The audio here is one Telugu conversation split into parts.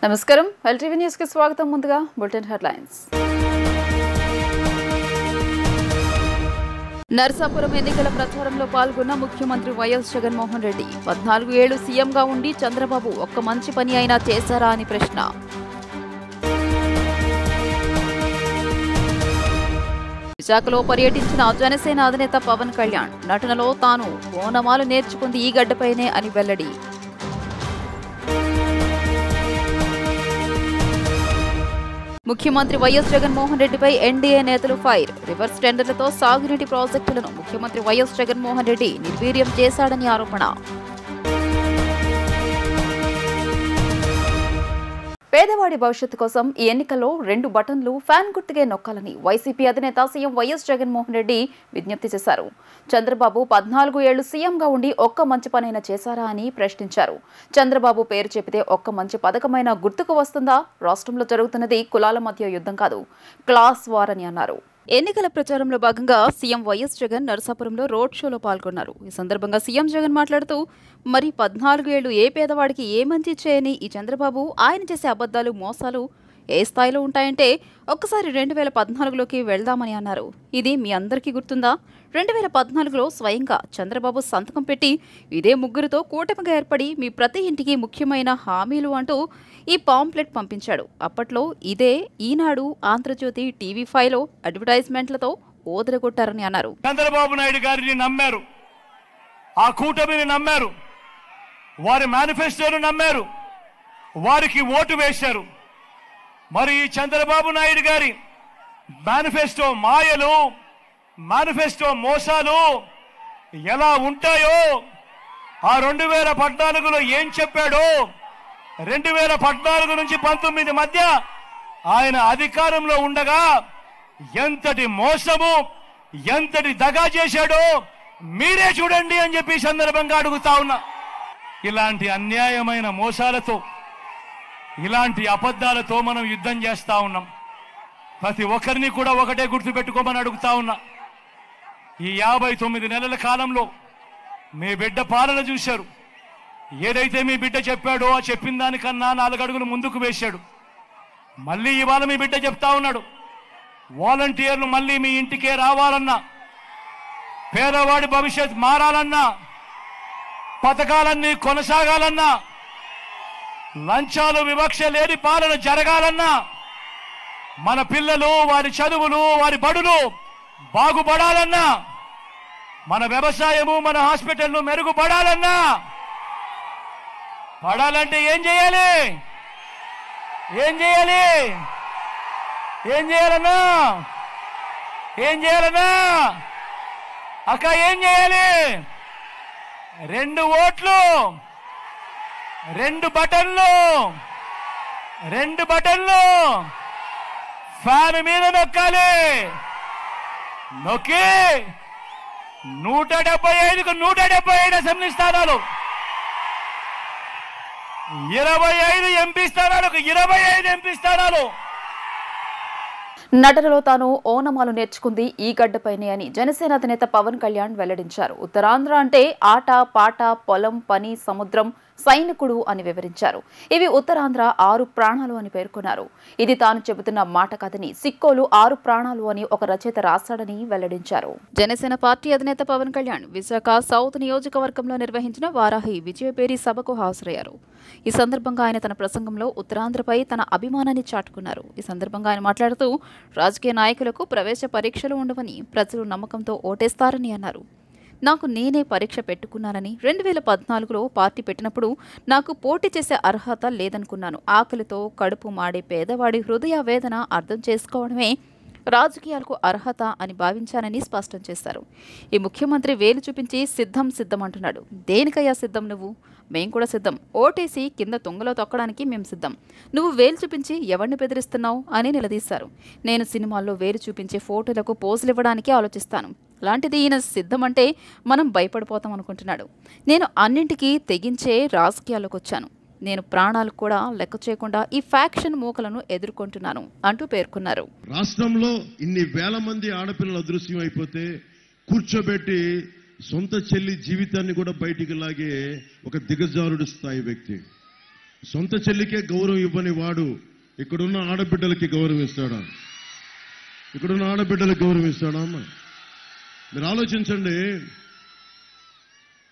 నమస్కారం ఎల్టీవీ న్యూస్ కి స్వాగతం ముందుగా బులెటిన్ హెడ్లైన్స్ నర్సాపురం ఎన్నికల ప్రచారంలో పాల్గొన్న ముఖ్యమంత్రి వైఎస్ జగన్మోహన్ రెడ్డి 14 ఏళ్లు సీఎంగా ఉండి చంద్రబాబు ఒక్క మంచి పని అయినా చేశారా అని ప్రశ్న విశాఖలో పర్యటించిన జనసేన అధినేత పవన్ కళ్యాణ్ నటనలో తాను ఓనమాలు నేర్చుకుంది ఈ గడ్డపైనే అని వెల్లడి ముఖ్యమంత్రి వైఎస్ జగన్మోహన్ రెడ్డిపై ఎన్డీఏ నేతలు ఫైర్ రివర్స్ టెండర్లతో సాగునీటి ప్రాజెక్టులను ముఖ్యమంత్రి వైఎస్ జగన్మోహన్ రెడ్డి నిర్వీర్యం చేశాడని ఆరోపణ పేదవాడి భవిష్యత్తు కోసం ఈ ఎన్నికల్లో 2 బటన్లు ఫ్యాన్ గుర్తుకే నొక్కాలని వైసీపీ అధినేత సీఎం వైఎస్ జగన్మోహన్ రెడ్డి విజ్ఞప్తి చేశారు. చంద్రబాబు 14 ఏళ్లు సీఎంగా ఉండి ఒక్క మంచి పనైనా చేశారా అని ప్రశ్నించారు. చంద్రబాబు పేరు చెబితే ఒక్క మంచి పథకమైన గుర్తుకు వస్తుందా? రాష్ట్రంలో జరుగుతున్నది కులాల మధ్య యుద్ధం కాదు, క్లాస్ వార్ అని అన్నారు. ఎన్నికల ప్రచారంలో భాగంగా సీఎం వైఎస్ జగన్ నరసాపురంలో రోడ్ షోలో పాల్గొన్నారు. ఈ సందర్భంగా సీఎం జగన్ మాట్లాడుతూ మరి 14 ఏళ్లు ఏ పేదవాడికి ఏ మంచి చేయని ఈ చంద్రబాబు ఆయన చేసే అబద్ధాలు మోసాలు ఏ స్థాయిలో ఉంటాయంటే ఒక్కసారి 2014లోకి వెళ్దామని అన్నారు. ఇది మీ అందరికీ గుర్తుందా? 2014లో స్వయంగా చంద్రబాబు సంతకం పెట్టి ఇదే ముగ్గురితో కూటమిగా ఏర్పడి మీ ప్రతి ఇంటికి ముఖ్యమైన హామీలు అంటూ ఈ పాంప్లెట్ పంపించాడు. అప్పట్లో ఇదే ఈనాడు, ఆంధ్రజ్యోతి, టీవీ5లో అడ్వర్టైజ్మెంట్లతో ఓదరగొట్టారని అన్నారు. చంద్రబాబు నాయుడు గారిని నమ్మారు, ఆ కూటమిని నమ్మారు, వారి మేనిఫెస్టోను నమ్మారు, వారికి ఓటు వేశారు. మరి ఈ చంద్రబాబు నాయుడు గారి మేనిఫెస్టో మాయలు, మేనిఫెస్టో మోసాలు ఎలా ఉంటాయో, ఆ 2014లో ఏం చెప్పాడో, 2014 నుంచి 19 మధ్య ఆయన అధికారంలో ఉండగా ఎంతటి మోసము, ఎంతటి దగా చేశాడో మీరే చూడండి అని చెప్పి సందర్భంగా అడుగుతా ఉన్నా. ఇలాంటి అన్యాయమైన మోసాలతో, ఇలాంటి అబద్ధాలతో మనం యుద్ధం చేస్తా ఉన్నాం. ప్రతి ఒక్కరిని కూడా ఒకటే గుర్తుపెట్టుకోమని అడుగుతా ఉన్నా. ఈ 59 నెలల కాలంలో మీ బిడ్డ పాలన చూశారు. ఏదైతే మీ బిడ్డ చెప్పాడో ఆ చెప్పిన దానికన్నా 4 అడుగులు ముందుకు వేశాడు. మళ్ళీ ఇవాళ మీ బిడ్డ చెప్తా ఉన్నాడు, వాలంటీర్లు మళ్ళీ మీ ఇంటికే రావాలన్నా, పేదవాడి భవిష్యత్ మారాలన్నా, పథకాలన్నీ కొనసాగాలన్నా, లంచాలు వివక్ష లేని పాలన జరగాలన్నా, మన పిల్లలు, వారి చదువులు, వారి బడులు బాగుపడాలన్నా, మన వ్యవసాయము, మన హాస్పిటల్ను మెరుగుపడాలన్నా, పడాలంటే ఏం చేయాలి? ఏం చేయాలి? ఏం చేయాలన్నా? ఏం చేయాలన్నా? అక్క ఏం చేయాలి? 2 ఓట్లు, 2 బటన్లు, 2 బటన్లు ఫ్యాన్ మీద నొక్కాలి. నొక్కి 175కు 175 అసెంబ్లీ స్థానాలు, 25 ఎంపీ స్థానాలకు 25 ఎంపీ స్థానాలు. నటనలో తాను ఓనమాలు నేర్చుకుంది ఈ గడ్డపైనే అని జనసేన అధినేత పవన్ కళ్యాణ్ వెల్లడించారు. ఉత్తరాంధ్ర అంటే ఆట పాట, పొలం, పని, సముద్రం, సైనికుడు అని వివరించారు. ఇవి ఉత్తరాంధ్ర 6 ప్రాణాలు అని పేర్కొన్నారు. ఇది తాను చెబుతున్న మాట కాదని, సిక్కోలు 6 ప్రాణాలు అని ఒక రచయిత రాశాడని వెల్లడించారు. జనసేన పార్టీ అధినేత పవన్ కళ్యాణ్ విశాఖ సౌత్ నియోజకవర్గంలో నిర్వహించిన వారాహి విజయపేరి సభకు హాజరయ్యారు. ఈ సందర్భంగా ఆయన తన ప్రసంగంలో ఉత్తరాంధ్రపై తన అభిమానాన్ని చాటుకున్నారు. ఈ సందర్భంగా ఆయన మాట్లాడుతూ రాజకీయ నాయకులకు ప్రవేశ పరీక్షలు ఉండవని, ప్రజలు నమ్మకంతో ఓటేస్తారని అన్నారు. నాకు నేనే పరీక్ష పెట్టుకున్నానని, 2014లో పార్టీ పెట్టినప్పుడు నాకు పోటీ చేసే అర్హత లేదనుకున్నాను. ఆకలితో కడుపు మాడే పేదవాడి హృదయ వేదన అర్థం చేసుకోవడమే రాజకీయాలకు అర్హత అని భావించానని స్పష్టం చేశారు. ఈ ముఖ్యమంత్రి వేలు చూపించి సిద్ధం సిద్ధం అంటున్నాడు. దేనికయ్యా సిద్ధం? నువ్వు? మేం కూడా సిద్ధం. ఓటేసి కింద తొంగలో తొక్కడానికి మేం సిద్ధం. నువ్వు వేలు చూపించి ఎవరిని బెదిరిస్తున్నావు అని నిలదీశారు. నేను సినిమాల్లో వేలు చూపించే ఫోటోలకు పోజులు ఇవ్వడానికి ఆలోచిస్తాను. అలాంటిది ఈయన సిద్ధం అంటే మనం భయపడిపోతాం అనుకుంటున్నాడు. నేను అన్నింటికీ తెగించే రాజకీయాల్లోకి వచ్చాను. నేను ప్రాణాలు కూడా లెక్క చేయకుండా ఈ ఫ్యాక్షన్ మూకలను ఎదుర్కొంటున్నాను అంటూ పేర్కొన్నారు. రాష్ట్రంలో ఇన్ని వేల మంది ఆడపిల్లలు అదృశ్యం అయిపోతే కూర్చోబెట్టి సొంత చెల్లి జీవితాన్ని కూడా బయటికి లాగే ఒక దిగజారుడు స్థాయి వ్యక్తి. సొంత చెల్లికే గౌరవం ఇవ్వని వాడు ఇక్కడున్న ఆడబిడ్డలకి గౌరవం ఇస్తాడా? ఇక్కడున్న ఆడబిడ్డలకు గౌరవం ఇస్తాడా అమ్మా? మీరు ఆలోచించండి.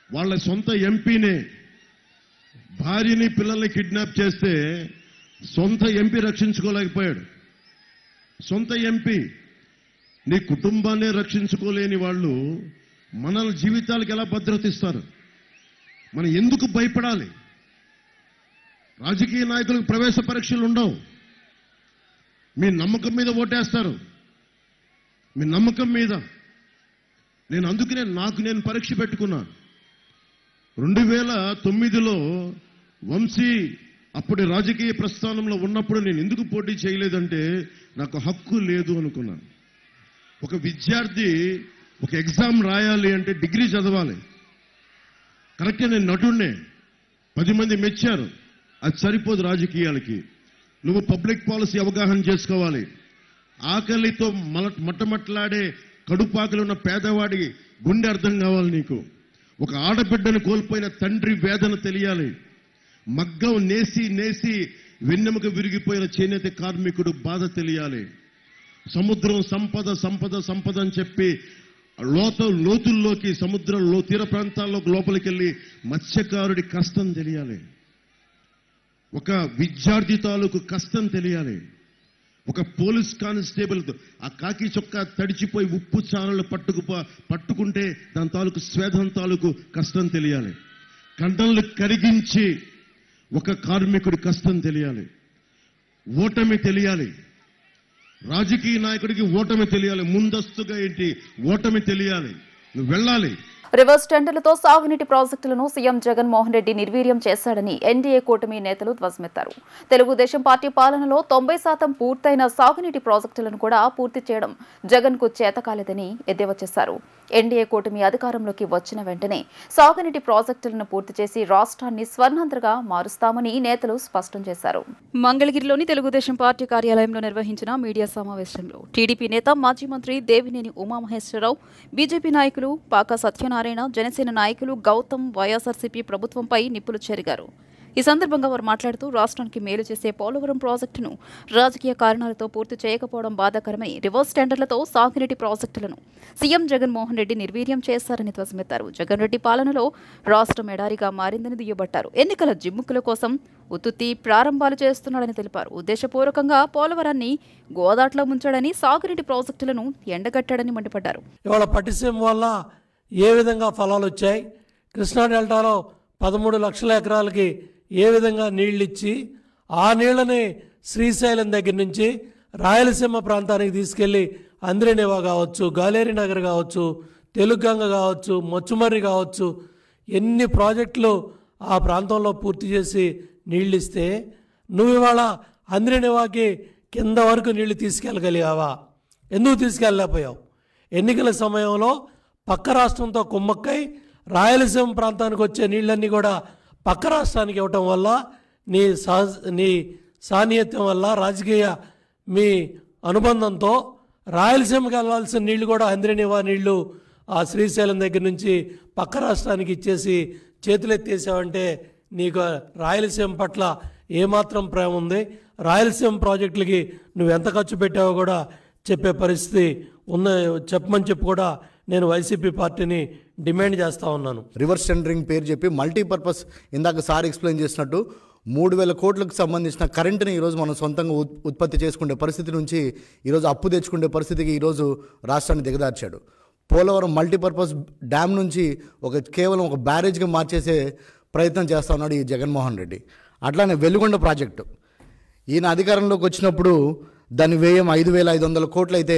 వాళ్ళ సొంత ఎంపీనే, భార్యని పిల్లల్ని కిడ్నాప్ చేస్తే సొంత ఎంపీ రక్షించుకోలేకపోయాడు. సొంత ఎంపీ. నీ కుటుంబాన్ని రక్షించుకోలేని వాళ్ళు మన జీవితాలకు ఎలా భద్రత ఇస్తారు? మనం ఎందుకు భయపడాలి? రాజకీయ నాయకులకు ప్రవేశ పరీక్షలు ఉండవు. మీ నమ్మకం మీద ఓటేస్తారు. మీ నమ్మకం మీద. నేను అందుకనే నేను పరీక్ష పెట్టుకున్నా. 2009లో వంశీ అప్పటి రాజకీయ ప్రస్థానంలో ఉన్నప్పుడు నేను ఎందుకు పోటీ చేయలేదంటే నాకు హక్కు లేదు అనుకున్నాను. ఒక విద్యార్థి ఒక ఎగ్జామ్ రాయాలి అంటే డిగ్రీ చదవాలి. కరెక్టే, నేను నటుడినే, 10 మంది మెచ్చారు. అది సరిపోదు రాజకీయాలకి. నువ్వు పబ్లిక్ పాలసీ అవగాహన చేసుకోవాలి. ఆకలితో మట్టమట్లాడే కడుపాకలు ఉన్న పేదవాడి గుండె అర్థం కావాలి నీకు. ఒక ఆడబిడ్డను కోల్పోయిన తండ్రి వేదన తెలియాలి. మగ్గం నేసి వెన్నెముక విరిగిపోయిన చేనేత కార్మికుడు బాధ తెలియాలి. సముద్రం సంపద అని చెప్పి లోతుల్లోకి సముద్రంలో తీర ప్రాంతాల్లోకి లోపలికి వెళ్ళి మత్స్యకారుడి కష్టం తెలియాలి. ఒక విద్యార్థి తాలూకు కష్టం తెలియాలి. ఒక పోలీస్ కానిస్టేబుల్ ఆ కాకి చొక్కా తడిచిపోయి ఉప్పు చారలు పట్టుకుంటే దాని తాలూకు స్వేదం తాలూకు కష్టం తెలియాలి. కండలు కరిగించి ఒక కార్మికుడి కష్టం తెలియాలి. ఓటమి తెలియాలి. రాజకీయ నాయకుడికి ఓటమి తెలియాలి. ముందస్తుగా ఏంటి ఓటమి తెలియాలి. నువ్వు వెళ్ళాలి. రివర్స్ టెండర్లతో సాగునీటి ప్రాజెక్టులను సీఎం జగన్మోహన్ రెడ్డి నిర్వీర్యం చేశాడని ఎన్డీఏ కూటమి నేతలు ధ్వజమెత్తారు. తెలుగుదేశం పార్టీ పాలనలో 90% పూర్తయిన సాగునీటి ప్రాజెక్టులను కూడా పూర్తి చేయడం జగన్కు చేతకాలేదని ఎద్దేవా చేశారు. ఎన్డీఏ కూటమి అధికారంలోకి వచ్చిన వెంటనే సాగునీటి ప్రాజెక్టులను పూర్తి చేసి రాష్ట్రాన్ని స్వర్ణాంధ్రగా మారుస్తామని నేతలు స్పష్టం చేశారు. మంగళగిరిలోని తెలుగుదేశం పార్టీ కార్యాలయంలో నిర్వహించిన మీడియా సమావేశంలో టీడీపీ నేత మాజీ మంత్రి దేవినేని ఉమామహేశ్వరరావు, బీజేపీ నాయకులు పాకా సత్యనారాయణ, జనసేన నాయకులు గౌతమ్ వైఎస్ఆర్సీపీ ప్రభుత్వంపై నిప్పులు చెరిగారు. ఈ సందర్భంగా వారు మాట్లాడుతూ రాష్ట్రానికి మేలు చేసే పోలవరం ప్రాజెక్టును రాజకీయ కారణాలతో పూర్తి చేయకపోవడం బాధాకరమని, రివర్స్ టెండర్లతో సాగునీటి ప్రాజెక్టులను సీఎం జగన్మోహన్ రెడ్డి నిర్వీర్యం చేశారని ధ్వజమెత్తారు. జగన్ రెడ్డి పాలనలో రాష్ట్రం ఎడారిగా మారిందని దుయ్యబట్టారు. ఎన్నికల జిమ్ముకుల కోసం ఉత్తుత్తి ప్రారంభాలు చేస్తున్నాడని తెలిపారు. ఉద్దేశపూర్వకంగా పోలవరాన్ని గోదాట్లో ముంచాడని, సాగునీటి ప్రాజెక్టులను ఎండగట్టాడని మండిపడ్డారు. ఇవాళ పట్టిసీమ వల్ల ఏ విధంగా ఫలాలు వచ్చాయి, కృష్ణా డెల్టాలో 13 లక్షల ఎకరాలకి ఏ విధంగా నీళ్ళు ఇచ్చి ఆ నీళ్ళని శ్రీశైలం దగ్గర నుంచి రాయలసీమ ప్రాంతానికి తీసుకెళ్ళి అంద్రేనేవా కావచ్చు, గాలేరి నగర్ కావచ్చు, తెలుగంగ కావచ్చు, మచ్చుమర్రి కావచ్చు, ఎన్ని ప్రాజెక్టులు ఆ ప్రాంతంలో పూర్తి చేసి నీళ్ళు ఇస్తే నువ్వు ఇవాళ అంద్రేనేవాకి కింద వరకు నీళ్లు తీసుకెళ్ళగలిగావా? ఎందుకు తీసుకెళ్ళలేకపోయావు? ఎన్నికల సమయంలో పక్క రాష్ట్రంతో కుమ్మక్కై రాయలసీమ ప్రాంతానికి వచ్చే నీళ్ళన్నీ కూడా పక్క రాష్ట్రానికి ఇవ్వటం వల్ల నీ సాన్నిహిత్యం వల్ల రాజకీయ మీ అనుబంధంతో రాయలసీమకి వెళ్ళాల్సిన నీళ్లు కూడా అంద్రేనేవా నీళ్లు ఆ శ్రీశైలం దగ్గర నుంచి పక్క రాష్ట్రానికి ఇచ్చేసి చేతులెత్తేసావంటే నీకు రాయలసీమ పట్ల ఏమాత్రం ప్రేమ ఉంది? రాయలసీమ ప్రాజెక్టులకి నువ్వు ఎంత ఖర్చు పెట్టావో కూడా చెప్పే పరిస్థితి చెప్పమని చెప్పి కూడా నేను వైసీపీ పార్టీని డిమాండ్ చేస్తూ ఉన్నాను. రివర్స్ టెండరింగ్ పేరు చెప్పి మల్టీపర్పస్, ఇందాక సార్ ఎక్స్ప్లెయిన్ చేసినట్టు 3000 కోట్లకు సంబంధించిన కరెంటుని ఈరోజు మనం సొంతంగా ఉత్పత్తి చేసుకునే పరిస్థితి నుంచి ఈరోజు అప్పు తెచ్చుకునే పరిస్థితికి ఈరోజు రాష్ట్రాన్ని దిగదార్చాడు. పోలవరం మల్టీపర్పస్ డ్యామ్ నుంచి కేవలం ఒక బ్యారేజ్గా మార్చేసే ప్రయత్నం చేస్తూ ఉన్నాడు ఈ జగన్మోహన్ రెడ్డి. అట్లానే వెలుగొండ ప్రాజెక్టు ఈయన అధికారంలోకి వచ్చినప్పుడు దాని వ్యయం 5500 కోట్లు అయితే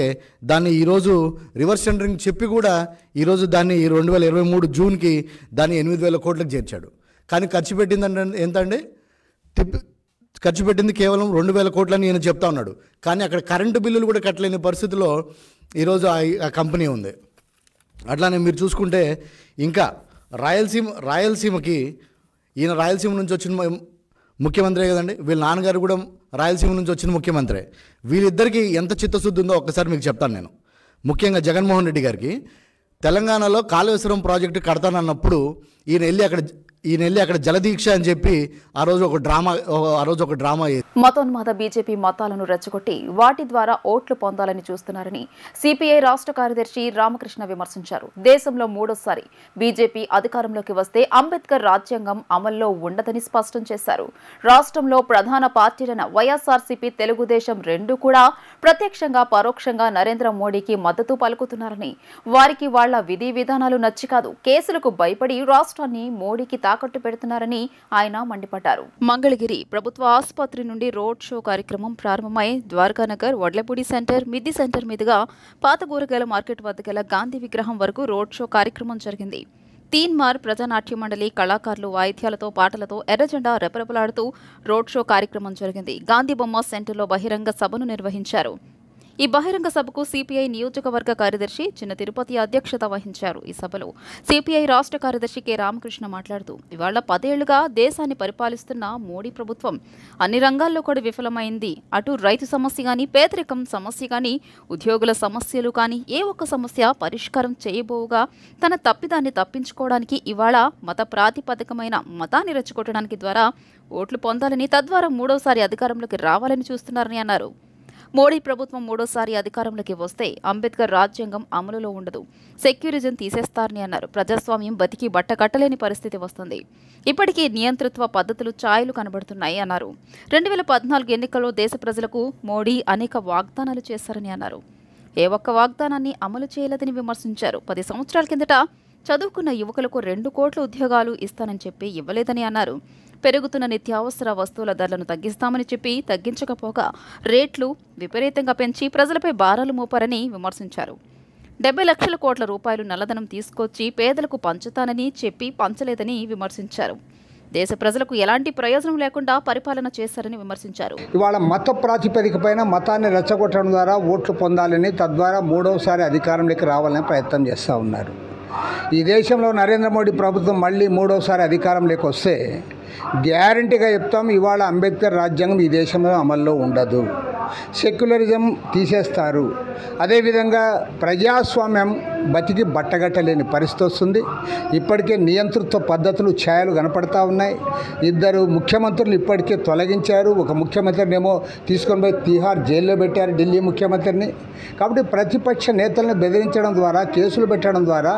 దాన్ని ఈరోజు రివర్స్ టెండరింగ్ చెప్పి కూడా ఈరోజు దాన్ని 2023 జూన్కి దాన్ని 8000 కోట్లకు చేర్చాడు. కానీ ఖర్చు పెట్టిందంటే ఎంత అండి? ఖర్చు పెట్టింది కేవలం 2000 కోట్లని ఈయన చెప్తా ఉన్నాడు. కానీ అక్కడ కరెంటు బిల్లులు కూడా కట్టలేని పరిస్థితిలో ఈరోజు ఆ కంపెనీ ఉంది. అట్లానే మీరు చూసుకుంటే ఇంకా రాయలసీమకి ఈయన రాయలసీమ నుంచి వచ్చిన ముఖ్యమంత్రి కదండి, వీళ్ళ నాన్నగారు కూడా రాయలసీమ నుంచి వచ్చిన ముఖ్యమంత్రి. వీళ్ళిద్దరికీ ఎంత చిత్తశుద్ధి ఉందో ఒక్కసారి మీకు చెప్తాను నేను. ముఖ్యంగా జగన్మోహన్ రెడ్డి గారికి తెలంగాణలో కాళేశ్వరం ప్రాజెక్టు కడతానన్నప్పుడు ఈయన వెళ్ళి అక్కడ ఈయన వెళ్ళి అక్కడ జలదీక్ష అని చెప్పి ఆ రోజు ఒక డ్రామా మతోన్మాద బీజేపీ మతాలను రెచ్చగొట్టి వాటి ద్వారా ఓట్లు పొందాలని చూస్తున్నారని సిపిఐ రాష్ట్ర కార్యదర్శి రామకృష్ణ విమర్శించారు. దేశంలో మూడోసారి బీజేపీ అధికారంలోకి వస్తే అంబేద్కర్ రాజ్యాంగం అమల్లో ఉండదని స్పష్టం చేశారు. రాష్ట్రంలో ప్రధాన పార్టీలైన వైఎస్ఆర్సీపీ, తెలుగుదేశం రెండూ కూడా ప్రత్యక్షంగా పరోక్షంగా నరేంద్ర మోడీకి మద్దతు పలుకుతున్నారని, వారికి వాళ్ల విధి విధానాలు నచ్చి కాదు కేసులకు భయపడి రాష్ట్రాన్ని మోడీకి తాకట్టు పెడుతున్నారని ఆయన మండిపడ్డారు. మంగళగిరి ప్రభుత్వ ఆసుపత్రి నుండి రోడ్ షో కార్యక్రమం ప్రారంభమై ద్వారకానగర్, వడ్లపూడి సెంటర్, మిద్ది సెంటర్ మీదుగా పాత కూరగాయల మార్కెట్ వద్ద గల గాంధీ విగ్రహం వరకు రోడ్ షో కార్యక్రమం జరిగింది. తీన్మార్ ప్రజానాట్య మండలి కళాకారులు వాయిద్యాలతో పాటలతో ఎర్రజెండా రెపరెపలాడుతూ రోడ్ షో కార్యక్రమం జరిగింది. గాంధీ బొమ్మ సెంటర్లో బహిరంగ సభను నిర్వహించారు. ఈ బహిరంగ సభకు సిపిఐ నియోజకవర్గ కార్యదర్శి చిన్న తిరుపతి అధ్యక్షత వహించారు. ఈ సభలో సిపిఐ రాష్ట్ర కార్యదర్శి కె రామకృష్ణ మాట్లాడుతూ, ఇవాళ 10 ఏళ్లుగా దేశాన్ని పరిపాలిస్తున్న మోడీ ప్రభుత్వం అన్ని రంగాల్లో కూడా విఫలమైంది. అటు రైతు సమస్య కానీ, పేదరికం సమస్య కానీ, ఉద్యోగుల సమస్యలు కానీ ఏ ఒక్క సమస్య పరిష్కారం చేయబోవుగా తన తప్పిదాన్ని తప్పించుకోవడానికి ఇవాళ మత ప్రాతిపదికమైన మతాన్ని రెచ్చగొట్టడానికి ద్వారా ఓట్లు పొందాలని, తద్వారా మూడోసారి అధికారంలోకి రావాలని చూస్తున్నారని అన్నారు. మోడీ ప్రభుత్వం మూడోసారి అధికారంలోకి వస్తే అంబేద్కర్ రాజ్యాంగం అమలులో ఉండదు, సెక్యురిజం తీసేస్తారని అన్నారు. ప్రజాస్వామ్యం బతికి బట్టకట్టలేని పరిస్థితి వస్తుంది. ఇప్పటికీ నియంతృత్వ పద్ధతులు ఛాయలు కనబడుతున్నాయి అన్నారు. 2014 ఎన్నికల్లో దేశ ప్రజలకు మోడీ అనేక వాగ్దానాలు చేశారని అన్నారు. ఏ ఒక్క వాగ్దానాన్ని అమలు చేయలేదని విమర్శించారు. 10 సంవత్సరాల కిందట చదువుకున్న యువకులకు 2 కోట్ల ఉద్యోగాలు ఇస్తానని చెప్పి ఇవ్వలేదని అన్నారు. పెరుగుతున్న నిత్యావసర వస్తువుల ధరలను తగ్గిస్తామని చెప్పి తగ్గించకపోగా రేట్లు విపరీతంగా పెంచి ప్రజలపై భారాలు మోపారని విమర్శించారు. 70 లక్షల కోట్ల రూపాయలు నల్లధనం తీసుకొచ్చి పేదలకు పంచుతానని చెప్పి పంచలేదని విమర్శించారు. దేశ ప్రజలకు ఎలాంటి ప్రయోజనం లేకుండా పరిపాలన చేశారని విమర్శించారు. ఇవాళ మత ప్రాతిపదికపైన మతాన్ని రెచ్చగొట్టడం ద్వారా ఓట్లు పొందాలని, తద్వారా మూడవసారి అధికారంలోకి రావాలని ప్రయత్నం చేస్తూ ఉన్నారు. ఈ దేశంలో నరేంద్ర మోడీ ప్రభుత్వం మళ్ళీ మూడవసారి అధికారంలోకి వస్తే గ్యారంటీగా చెప్తాం, ఇవాళ అంబేద్కర్ రాజ్యాంగం ఈ దేశంలో అమల్లో ఉండదు, సెక్యులరిజం తీసేస్తారు. అదేవిధంగా ప్రజాస్వామ్యం బతికి బట్టగట్టలేని పరిస్థితి వస్తుంది. ఇప్పటికే నియంతృత్వ పద్ధతులు ఛాయలు కనపడతా ఉన్నాయి. 2 ముఖ్యమంత్రులు ఇప్పటికే తొలగించారు. ఒక ముఖ్యమంత్రినేమో తీసుకొని పోయి తిహార్ జైల్లో పెట్టారు, ఢిల్లీ ముఖ్యమంత్రిని. కాబట్టి ప్రతిపక్ష నేతలను బెదిరించడం ద్వారా, కేసులు పెట్టడం ద్వారా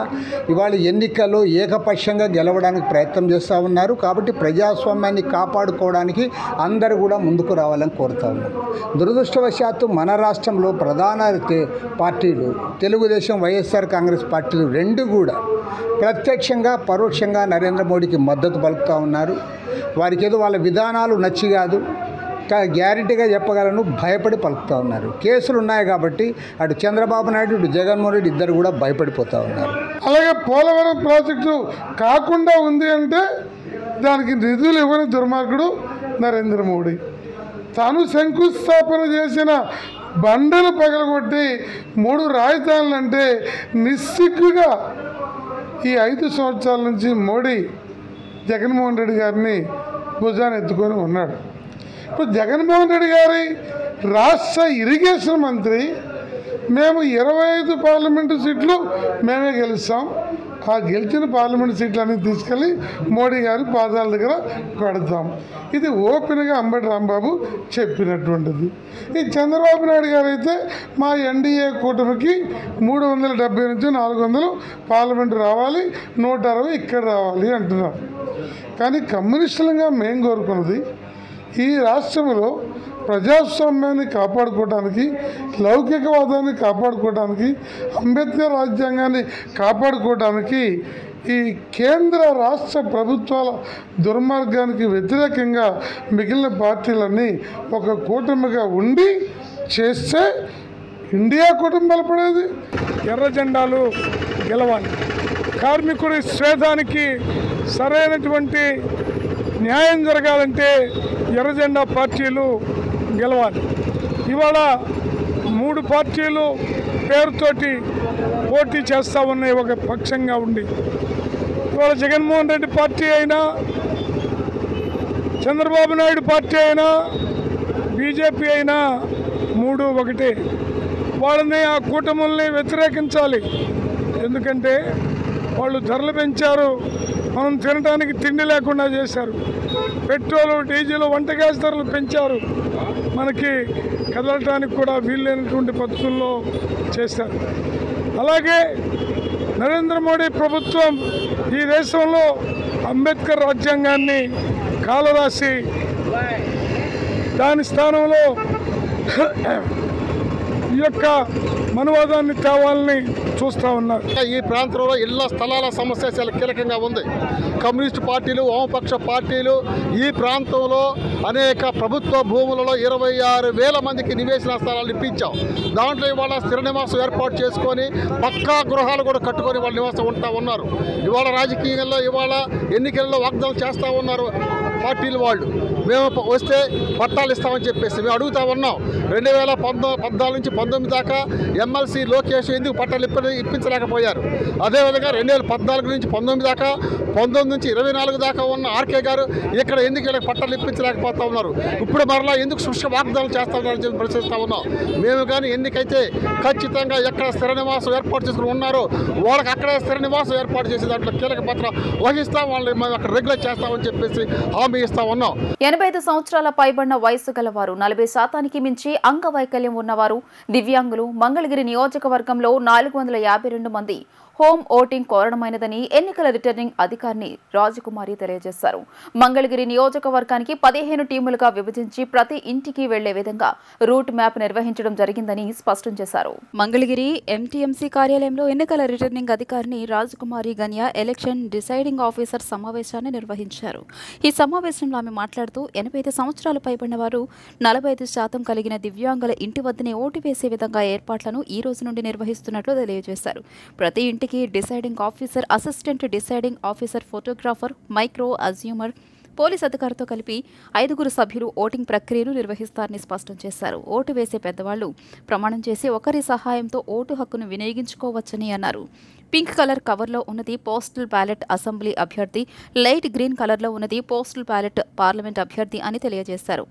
ఇవాళ ఎన్నికల్లో ఏకపక్షంగా గెలవడానికి ప్రయత్నం చేస్తూ ఉన్నారు. కాబట్టి ప్రజాస్వామ్యాన్ని కాపాడుకోవడానికి అందరూ కూడా ముందుకు రావాలని కోరుతా ఉన్నారు. దురదృష్టవశాత్తు మన రాష్ట్రంలో ప్రధాన పార్టీలు తెలుగుదేశం, వైఎస్ఆర్ కాంగ్రెస్ పార్టీలు రెండూ కూడా ప్రత్యక్షంగా పరోక్షంగా నరేంద్ర మోడీకి మద్దతు పలుకుతూ ఉన్నారు. వారికి ఏదో వాళ్ళ విధానాలు నచ్చి కాదు, గ్యారెంటీగా చెప్పగలను భయపడి పలుకుతూ ఉన్నారు. కేసులు ఉన్నాయి కాబట్టి అటు చంద్రబాబు నాయుడు, ఇటు జగన్మోహన్ రెడ్డి ఇద్దరు కూడా భయపడిపోతూ ఉన్నారు. అలాగే పోలవరం ప్రాజెక్టు కాకుండా ఉంది అంటే దానికి నిధులు ఇవ్వని దుర్మార్గుడు నరేంద్ర మోడీ. తాను శంకుస్థాపన చేసిన బండను పగలగొట్టి 3 రాజధానులు అంటే నిస్సిగ్గుగా ఈ 5 సంవత్సరాల నుంచి మోడీ జగన్మోహన్ రెడ్డి గారిని భుజాన్ని ఎత్తుకొని ఉన్నాడు. ఇప్పుడు జగన్మోహన్ రెడ్డి గారి రాష్ట్ర ఇరిగేషన్ మంత్రి, మేము 25 పార్లమెంటు సీట్లు మేమే గెలుస్తాం, ఆ గెలిచిన పార్లమెంట్ సీట్లన్నీ తీసుకెళ్ళి మోడీ గారి పాదాల దగ్గర పెడతాం. ఇది ఓపెన్గా అంబటి రాంబాబు చెప్పినటువంటిది. ఈ చంద్రబాబు నాయుడు గారు అయితే మా ఎన్డీఏ కూటమికి 370 నుంచి 400 పార్లమెంటు రావాలి, 160 ఇక్కడ రావాలి అంటున్నారు. కానీ కమ్యూనిస్టులుగా మేము కోరుకున్నది ఈ రాష్ట్రంలో ప్రజాస్వామ్యాన్ని కాపాడుకోవడానికి, లౌకికవాదాన్ని కాపాడుకోవడానికి, అంబేద్కర్ రాజ్యాంగాన్ని కాపాడుకోవడానికి ఈ కేంద్ర రాష్ట్ర ప్రభుత్వాల దుర్మార్గానికి వ్యతిరేకంగా మిగిలిన పార్టీలన్నీ ఒక కూటమిగా ఉండి చేస్తే ఇండియా కూటమి బలపడేది. ఎర్ర జెండాలు గెలవాలి, కార్మికుడి స్వేదానికి సరైనటువంటి న్యాయం జరగాలంటే ఎర్రజెండా పార్టీలు గెలవాలి. ఇవాళ 3 పార్టీలు పేరుతోటి పోటీ చేస్తూ ఉన్నాయి ఒక పక్షంగా ఉండి. ఇవాళ జగన్మోహన్ రెడ్డి పార్టీ అయినా, చంద్రబాబు నాయుడు పార్టీ అయినా, బీజేపీ అయినా 3 ఒకటే. వాళ్ళని, ఆ కూటముల్ని వ్యతిరేకించాలి. ఎందుకంటే వాళ్ళు ధరలు పెంచారు, మనం తినడానికి తిండి లేకుండా చేశారు. పెట్రోలు, డీజిల్, వంట గ్యాస్ ధరలు పెంచారు. మనకి కదలటానికి కూడా వీల్లేనటువంటి పద్ధతుల్లో చేశారు. అలాగే నరేంద్ర మోడీ ప్రభుత్వం ఈ దేశంలో అంబేద్కర్ రాజ్యాంగాన్ని కాలరాసి దాని స్థానంలో ఈ యొక్క మనువాదాన్ని తేవాలని చూస్తూ ఉన్నారు. ఈ ప్రాంతంలో ఇళ్ల స్థలాల సమస్య చాలా కీలకంగా ఉంది. కమ్యూనిస్ట్ పార్టీలు, వామపక్ష పార్టీలు ఈ ప్రాంతంలో అనేక ప్రభుత్వ భూములలో 26,000 మందికి నివేశన స్థలాలు ఇప్పించాం. దాంట్లో ఇవాళ స్థిర నివాసం ఏర్పాటు చేసుకొని పక్కా గృహాలు కూడా కట్టుకొని వాళ్ళు నివాసం ఉంటా ఉన్నారు. ఇవాళ రాజకీయాల్లో ఇవాళ ఎన్నికల్లో వాగ్దానం చేస్తూ ఉన్నారు పార్టీలు వాళ్ళు. మేము వస్తే పట్టాలు ఇస్తామని చెప్పేసి మేము అడుగుతా ఉన్నాం. 2014 నుంచి 19 దాకా ఎమ్మెల్సీ లోకేష్ ఎందుకు పట్టాలు ఇప్పించలేకపోయారు? అదేవిధంగా 2014 నుంచి 19 దాకా, 19 నుంచి 24 దాకా ఉన్న ఆర్కే గారు ఇక్కడ ఎందుకు వీళ్ళకి పట్టాలు ఇప్పించలేకపోతా ఉన్నారు? ఇప్పుడు మరలా ఎందుకు సృష్టి వాగ్దానం చేస్తా ఉన్నారని చెప్పి ప్రశ్నిస్తూ ఉన్నాం. మేము కానీ ఎన్నికైతే ఖచ్చితంగా ఎక్కడ స్థిర నివాసం ఏర్పాటు చేసుకుని ఉన్నారో వాళ్ళకి అక్కడే స్థిర నివాసం ఏర్పాటు చేసి దాంట్లో కీలక పాత్ర వహిస్తాం, వాళ్ళని మేము అక్కడ రెగ్యులేట్ చేస్తామని చెప్పేసి హామీ ఇస్తా ఉన్నాం. 85 సంవత్సరాల పైబడిన వయసు గలవారు, 40% మించి అంగవైకల్యం ఉన్నవారు, దివ్యాంగులు మంగళగిరి నియోజకవర్గంలో 452 మంది హోమ్ ఓటింగ్ కోరడమైనదని ఎన్నికల రిటర్నింగ్ అధికారిని రాజకుమారి తెలియజేశారు. మంగళగిరి నియోజకవర్గానికి 15 టీములుగా విభజించి ప్రతి ఇంటికి వెళ్లే విధంగా రూట్ మ్యాప్ నిర్వహించడం జరిగిందని స్పష్టం చేశారు. మంగళగిరి ఎంటీఎంసీ కార్యాలయంలో ఎన్నికల రిటర్నింగ్ అధికారిని రాజకుమారి గన్యా ఎలక్షన్ డిసైడింగ్ ఆఫీసర్ సమావేశాన్ని నిర్వహించారు. ఈ సమావేశంలో ఆమె మాట్లాడుతూ 85 సంవత్సరాలు పైబడిన వారు, 45% కలిగిన దివ్యాంగుల ఇంటి వద్దనే ఓటు వేసే విధంగా ఏర్పాట్లను ఈ రోజు నుండి నిర్వహిస్తున్నట్లు తెలియజేశారు. ప్రతి ఇంటికి presiding officer, assistant presiding officer, photographer, micro అజ్యూమర్, పోలీస్ అధికారితో కలిపి 5 సభ్యులు ఓటింగ్ ప్రక్రియను నిర్వహిస్తారని స్పష్టం చేశారు. ఓటు వేసే పెద్దవాళ్లు ప్రమాణం చేసి ఒకరి సహాయంతో ఓటు హక్కును వినియోగించుకోవచ్చని అన్నారు. పింక్ కలర్ కవర్లో ఉన్నది పోస్టల్ బ్యాలెట్ అసెంబ్లీ అభ్యర్థి, లైట్ గ్రీన్ కలర్లో ఉన్నది పోస్టల్ బ్యాలెట్ పార్లమెంట్ అభ్యర్థి అని తెలియజేశారు.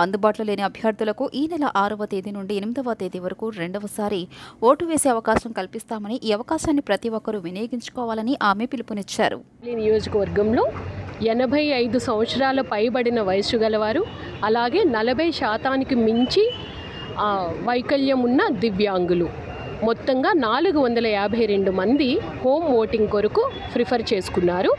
అందుబాటులో లేని అభ్యర్థులకు ఈ నెల 6వ తేదీ నుండి 8వ తేదీ వరకు రెండవసారి ఓటు వేసే అవకాశం కల్పిస్తామని, ఈ అవకాశాన్ని ప్రతి ఒక్కరూ వినియోగించుకోవాలని ఆమె పిలుపునిచ్చారు. నియోజకవర్గంలో 85 సంవత్సరాల పైబడిన వయసు గలవారు, అలాగే 40% మించి వైకల్యం ఉన్న దివ్యాంగులు మొత్తంగా 452 మంది హోమ్ ఓటింగ్ కొరకు ప్రిఫర్ చేసుకున్నారు.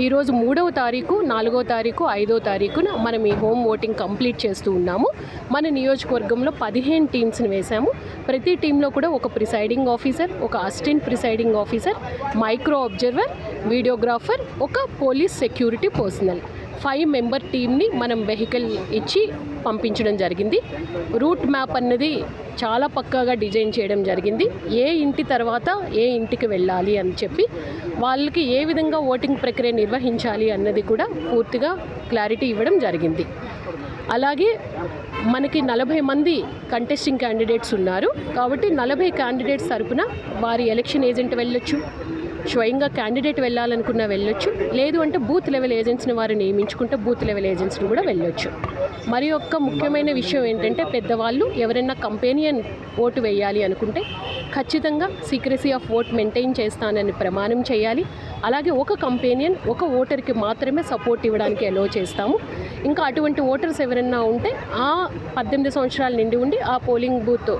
ఈరోజు 3వ తారీఖు, 4వ తారీఖు, 5వ తారీఖున మనం ఈ హోమ్ ఓటింగ్ కంప్లీట్ చేస్తూ ఉన్నాము. మన నియోజకవర్గంలో 15 టీమ్స్ని వేశాము. ప్రతి టీంలో కూడా ఒక ప్రిసైడింగ్ ఆఫీసర్, ఒక assistant presiding officer, micro observer, videographer, ఒక పోలీస్ సెక్యూరిటీ పర్సనల్, 5 మెంబర్ టీమ్ని మనం వెహికల్ ఇచ్చి పంపించడం జరిగింది. రూట్ మ్యాప్ అన్నది చాలా పక్కాగా డిజైన్ చేయడం జరిగింది. ఏ ఇంటి తర్వాత ఏ ఇంటికి వెళ్ళాలి అని చెప్పి వాళ్ళకి ఏ విధంగా ఓటింగ్ ప్రక్రియ నిర్వహించాలి అన్నది కూడా పూర్తిగా క్లారిటీ ఇవ్వడం జరిగింది. అలాగే మనకి 40 మంది కంటెస్టింగ్ క్యాండిడేట్స్ ఉన్నారు కాబట్టి 40 క్యాండిడేట్స్ తరపున వారి ఎలక్షన్ ఏజెంట్ వెళ్ళొచ్చు, స్వయంగా క్యాండిడేట్ వెళ్ళాలనుకున్నా వెళ్ళొచ్చు, లేదు అంటే బూత్ లెవెల్ ఏజెంట్స్ని వారు నియమించుకుంటే బూత్ లెవెల్ ఏజెంట్స్ని కూడా వెళ్ళొచ్చు. మరి ఒక్క ముఖ్యమైన విషయం ఏంటంటే పెద్దవాళ్ళు ఎవరైనా కంపెనియన్ ఓటు వేయాలి అనుకుంటే ఖచ్చితంగా సీక్రెసీ ఆఫ్ ఓట్ మెయింటైన్ చేస్తానని ప్రమాణం చేయాలి. అలాగే ఒక కంపెనియన్ ఒక ఓటర్కి మాత్రమే సపోర్ట్ ఇవ్వడానికి అలో చేస్తాము. ఇంకా అటువంటి ఓటర్స్ ఎవరైనా ఉంటే ఆ 18 సంవత్సరాల నిండి ఉండి ఆ పోలింగ్ బూత్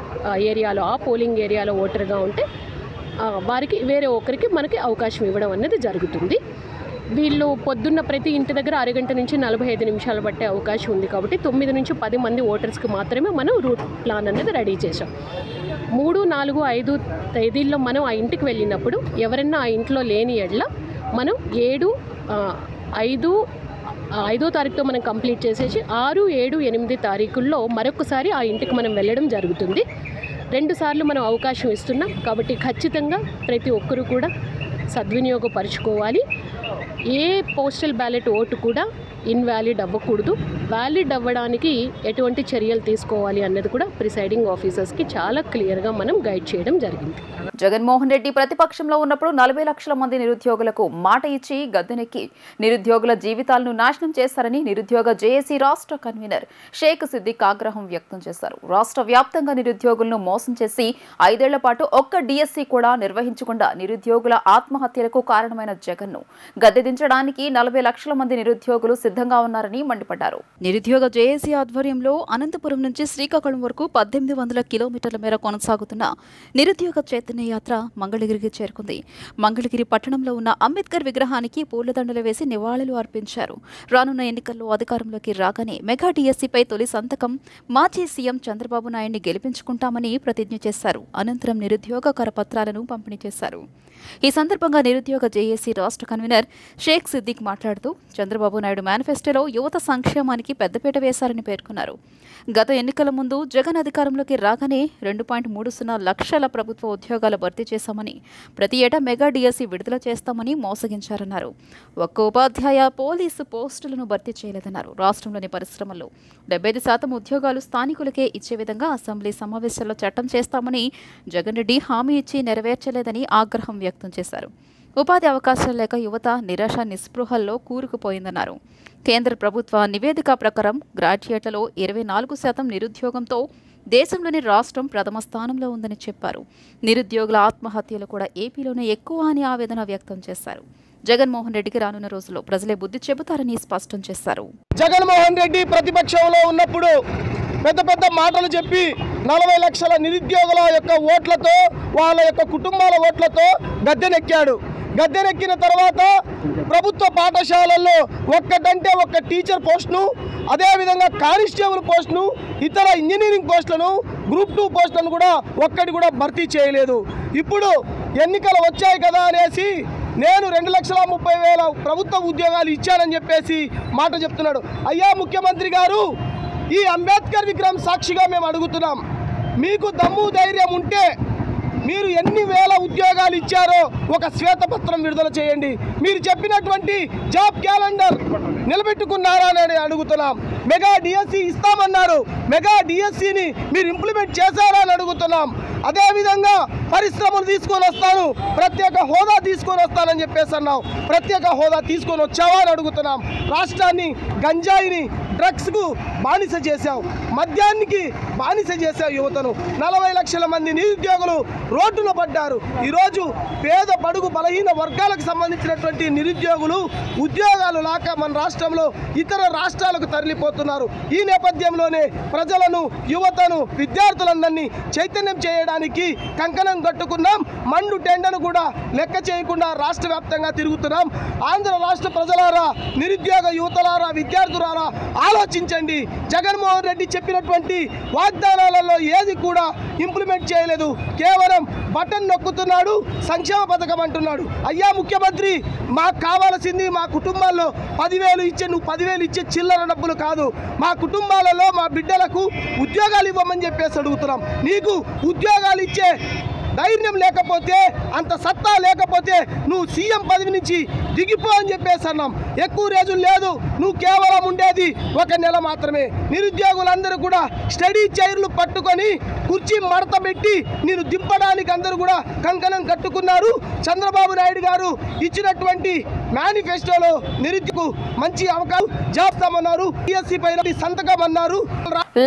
ఏరియాలో, ఆ పోలింగ్ ఏరియాలో ఓటర్గా ఉంటే వారికి వేరే ఒకరికి మనకి అవకాశం ఇవ్వడం అనేది జరుగుతుంది. వీళ్ళు పొద్దున్న ప్రతి ఇంటి దగ్గర అరగంట నుంచి 45 నిమిషాలు పట్టే అవకాశం ఉంది కాబట్టి 9 నుంచి 10 మంది ఓటర్స్కి మాత్రమే మనం రూట్ ప్లాన్ అనేది రెడీ చేసాం. 3, 4, 5 తేదీల్లో మనం ఆ ఇంటికి వెళ్ళినప్పుడు ఎవరైనా ఆ ఇంట్లో లేని ఎడ్ల మనం 7, 5, 5వ తారీఖుతో మనం కంప్లీట్ చేసేసి 6, 7, 8 తారీఖుల్లో మరొకసారి ఆ ఇంటికి మనం వెళ్ళడం జరుగుతుంది. 2 సార్లు మనం అవకాశం ఇస్తున్నాం కాబట్టి ఖచ్చితంగా ప్రతి ఒక్కరూ కూడా సద్వినియోగపరుచుకోవాలి. ఏ పోస్టల్ బ్యాలెట్ ఓటు కూడా ఇన్వాలిడ్ అవ్వకూడదు. వ్యాలిడ్ అవ్వడానికి ఎటువంటి చర్యలు తీసుకోవాలి అన్నది కూడా ప్రిసైడింగ్ ఆఫీసర్స్కి చాలా క్లియర్గా మనం గైడ్ చేయడం జరిగింది. జగన్మోహన్ రెడ్డి ప్రతిపక్షంలో ఉన్నప్పుడు 40 లక్షల మంది నిరుద్యోగులకు మాట ఇచ్చి గద్దెనెక్కి నిరుద్యోగుల జీవితాలను నాశనం చేశారని నిరుద్యోగ జేఏసీ రాష్ట్ర కన్వీనర్ షేక్ సిద్దిక్ ఆగ్రహం వ్యక్తం చేశారు. రాష్ట్ర వ్యాప్తంగా నిరుద్యోగులను మోసం చేసి 5 ఏళ్ల పాటు ఒక్క డిఎస్సీ కూడా నిర్వహించకుండా నిరుద్యోగుల ఆత్మహత్యలకు కారణమైన జగన్ను గద్దెదించడానికి 40 లక్షల మంది నిరుద్యోగులు సిద్ధంగా ఉన్నారని మండిపడ్డారు. నిరుద్యోగ జేఏసీ ఆధ్వర్యంలో అనంతపురం నుంచి శ్రీకాకుళం వరకు 1800 కిలోమీటర్ల మేర కొనసాగుతున్న నిరుద్యోగ చైతన్య యాత్ర మంగళగిరికి చేరుకుంది. మంగళగిరి పట్టణంలో ఉన్న అంబేద్కర్ విగ్రహానికి పూలదండలు వేసి నివాళులు అర్పించారు. రానున్న ఎన్నికల్లో అధికారంలోకి రాగానే మెగా డిఎస్సీపై తొలి సంతకం మాజీ సీఎం చంద్రబాబు నాయుడిని గెలిపించుకుంటామని ప్రతిజ్ఞ చేశారు. అనంతరం నిరుద్యోగ కరపత్రాలను పంపిణీ చేశారు. ఈ సందర్భంగా నిరుద్యోగ జేఏసీ రాష్ట్ర కన్వీనర్ షేక్ సిద్దిక్ మాట్లాడుతూ చంద్రబాబు నాయుడు మేనిఫెస్టోలో యువత సంక్షేమానికి పెద్దపీట వేశారని పేర్కొన్నారు. గత ఎన్నికల ముందు జగన్ అధికారంలోకి రాగానే 2.30 లక్షల ప్రభుత్వ ఉద్యోగాలు భర్తీ చేశామని, ప్రతి ఏటా మెగా డిఎస్సీ విడుదల చేస్తామని మోసగించారన్నారు. ఒక్క ఉపాధ్యాయ పోలీసు పోస్టులను భర్తీ చేయలేదన్నారు. రాష్ట్రంలోని పరిశ్రమల్లో 75% ఉద్యోగాలు స్థానికులకే ఇచ్చే విధంగా అసెంబ్లీ సమావేశాల్లో చట్టం చేస్తామని జగన్ రెడ్డి హామీ ఇచ్చి నెరవేర్చలేదని ఆగ్రహం వ్యక్తం చేశారు. ఉపాధి అవకాశాలు లేక యువత నిరాశ నిస్పృహల్లో కూరుకుపోయిందన్నారు. కేంద్ర ప్రభుత్వ నివేదిక ప్రకారం గ్రాడ్యుయేట్లలో 24% నిరుద్యోగంతో దేశంలోని రాష్ట్రం ప్రథమ స్థానంలో ఉందని చెప్పారు. నిరుద్యోగుల ఆత్మహత్యలు కూడా ఏపీలోనే ఎక్కువ అని ఆవేదన వ్యక్తం చేశారు. జగన్మోహన్ రెడ్డికి రానున్న రోజుల్లో ప్రజలే బుద్ధి చెబుతారని స్పష్టం చేశారు. జగన్మోహన్ రెడ్డి ప్రతిపక్షంలో ఉన్నప్పుడు పెద్ద పెద్ద మాటలు చెప్పి 40 లక్షల నిరుద్యోగుల యొక్క ఓట్లతో, వాళ్ళ యొక్క కుటుంబాల ఓట్లతో గద్దెనెక్కాడు. గద్దెనెక్కిన తర్వాత ప్రభుత్వ పాఠశాలల్లో ఒక్కటంటే ఒక్క టీచర్ పోస్టును, అదేవిధంగా కానిస్టేబుల్ పోస్టును, ఇతర ఇంజనీరింగ్ పోస్టులను, గ్రూప్ 2 పోస్టులను కూడా ఒక్కటి కూడా భర్తీ చేయలేదు. ఇప్పుడు ఎన్నికలు వచ్చాయి కదా అనేసి నేను 2,30,000 ప్రభుత్వ ఉద్యోగాలు ఇచ్చానని చెప్పేసి మాట చెప్తున్నాడు. అయ్యా ముఖ్యమంత్రి గారు, ఈ అంబేద్కర్ విగ్రహం సాక్షిగా మేము అడుగుతున్నాం, మీకు దమ్ము ధైర్యం ఉంటే మీరు ఎన్ని వేల ఉద్యోగాలు ఇచ్చారో ఒక శ్వేతపత్రం విడుదల చేయండి. మీరు చెప్పినటువంటి జాబ్ క్యాలెండర్ నిలబెట్టుకున్నారా అని అడుగుతున్నాం. మెగా డిఎస్సీ ఇస్తామన్నారు, మెగా డిఎస్సీని మీరు ఇంప్లిమెంట్ చేశారా అని అడుగుతున్నాం. అదేవిధంగా పరిశ్రమలు తీసుకొని వస్తాను, ప్రత్యేక హోదా తీసుకొని వస్తానని చెప్పేసి అన్నావు, ప్రత్యేక హోదా తీసుకొని వచ్చావా అని అడుగుతున్నాం. రాష్ట్రాన్ని గంజాయిని, డ్రగ్స్కు బానిస చేశావు, మద్యానికి బానిస చేశావు యువతను. 40 లక్షల మంది నిరుద్యోగులు రోడ్డున పడ్డారు. ఈరోజు పేద బడుగు బలహీన వర్గాలకు సంబంధించినటువంటి నిరుద్యోగులు ఉద్యోగాలు లేక మన రాష్ట్రంలో ఇతర రాష్ట్రాలకు తరలిపోతున్నారు. ఈ నేపథ్యంలోనే ప్రజలను, యువతను, విద్యార్థులందరినీ చైతన్యం చేయడానికి కంకణం కట్టుకున్నాం. మండు టెండను కూడా లెక్క చేయకుండా రాష్ట్ర వ్యాప్తంగా తిరుగుతున్నాం. ఆంధ్ర రాష్ట్ర ప్రజలారా, నిరుద్యోగ యువతలారా, విద్యార్థులారా ఆలోచించండి. జగన్మోహన్ రెడ్డి చెప్పినటువంటి వాగ్దానాలలో ఏది కూడా ఇంప్లిమెంట్ చేయలేదు. కేవలం బటన్ నొక్కుతున్నాడు, సంక్షేమ పథకం అంటున్నాడు. అయ్యా ముఖ్యమంత్రి, మాకు కావాల్సింది మా కుటుంబాల్లో 10,000 ఇచ్చే, నువ్వు 10,000 ఇచ్చే చిల్లర డబ్బులు కాదు, మా కుటుంబాలలో మా బిడ్డలకు ఉద్యోగాలు ఇవ్వమని చెప్పేసి అడుగుతున్నాం. నీకు ఉద్యోగాలు ఇచ్చే ధైర్యం లేకపోతే, అంత సత్తా లేకపోతే నువ్వు సీఎం పదవి నుంచి దిగిపో అని చెప్పేసి అన్నాం. ఎక్కువ రోజులు లేదు, నువ్వు కేవలం ఉండేది 1 నెల మాత్రమే. నిరుద్యోగులందరూ కూడా స్టడీ చైర్లు పట్టుకొని కుర్చీ మడత పెట్టి నేను దింపడానికి అందరూ కూడా కంకణం కట్టుకున్నారు. చంద్రబాబు నాయుడు గారు ఇచ్చినటువంటి మేనిఫెస్టోలో నిరుద్యోగ మంచి అవకాశం జాబ్ అన్నారు, టీఎస్సీ పైన సంతకం అన్నారు.